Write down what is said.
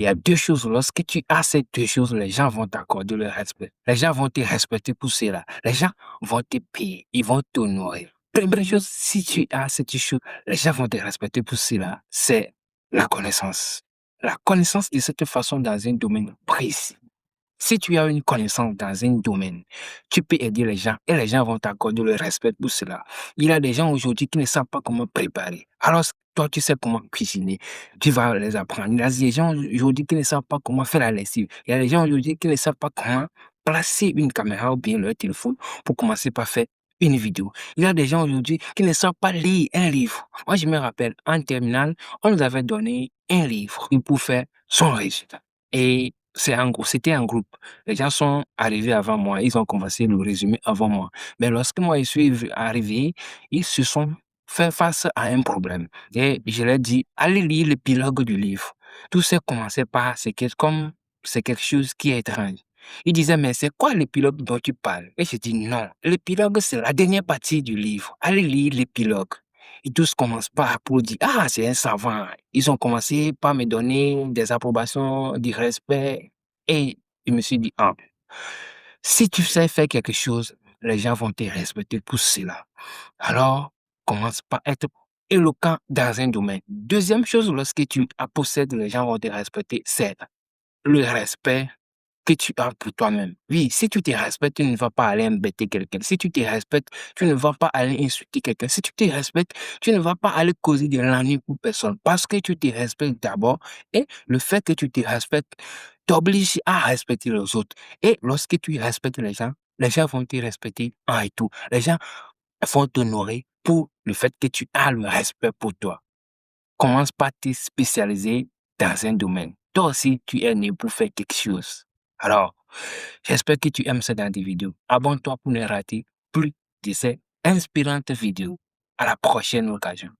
Il y a deux choses. Lorsque tu as ces deux choses, les gens vont t'accorder le respect. Les gens vont te respecter pour cela. Les gens vont te payer. Ils vont t'honorer. Première chose, si tu as cette chose, les gens vont te respecter pour cela. C'est la connaissance. La connaissance de cette façon dans un domaine précis. Si tu as une connaissance dans un domaine, tu peux aider les gens et les gens vont t'accorder le respect pour cela. Il y a des gens aujourd'hui qui ne savent pas comment préparer. Alors, toi, tu sais comment cuisiner. Tu vas les apprendre. Il y a des gens aujourd'hui qui ne savent pas comment faire la lessive. Il y a des gens aujourd'hui qui ne savent pas comment placer une caméra ou bien leur téléphone pour commencer par faire une vidéo. Il y a des gens aujourd'hui qui ne savent pas lire un livre. Moi, je me rappelle, en terminale, on nous avait donné un livre pour faire son résultat. Et c'était un groupe. Les gens sont arrivés avant moi, ils ont commencé le résumé avant moi. Mais lorsque moi je suis arrivé, ils se sont fait face à un problème. Et je leur ai dit, allez lire l'épilogue du livre. Tout ça commençait par, comme c'est quelque chose qui est étrange. Ils disaient, mais c'est quoi l'épilogue dont tu parles? Et je dis, non, l'épilogue, c'est la dernière partie du livre. Allez lire l'épilogue. Et tous commencent par applaudir. Ah, c'est un savant. Ils ont commencé par me donner des approbations, du respect. Et je me suis dit, ah, si tu sais faire quelque chose, les gens vont te respecter pour cela. Alors, commence par être éloquent dans un domaine. Deuxième chose, lorsque tu possèdes, les gens vont te respecter, c'est le respect que tu as pour toi-même. Oui, si tu te respectes, tu ne vas pas aller embêter quelqu'un. Si tu te respectes, tu ne vas pas aller insulter quelqu'un. Si tu te respectes, tu ne vas pas aller causer de l'ennui pour personne parce que tu te respectes d'abord et le fait que tu te respectes t'oblige à respecter les autres. Et lorsque tu respectes les gens vont te respecter en et tout. Les gens vont t'honorer pour le fait que tu as le respect pour toi. Commence par te spécialiser dans un domaine. Toi aussi, tu es né pour faire quelque chose. Alors, j'espère que tu aimes ça dans tes vidéos. Abonne-toi pour ne rater plus de ces inspirantes vidéos. À la prochaine occasion.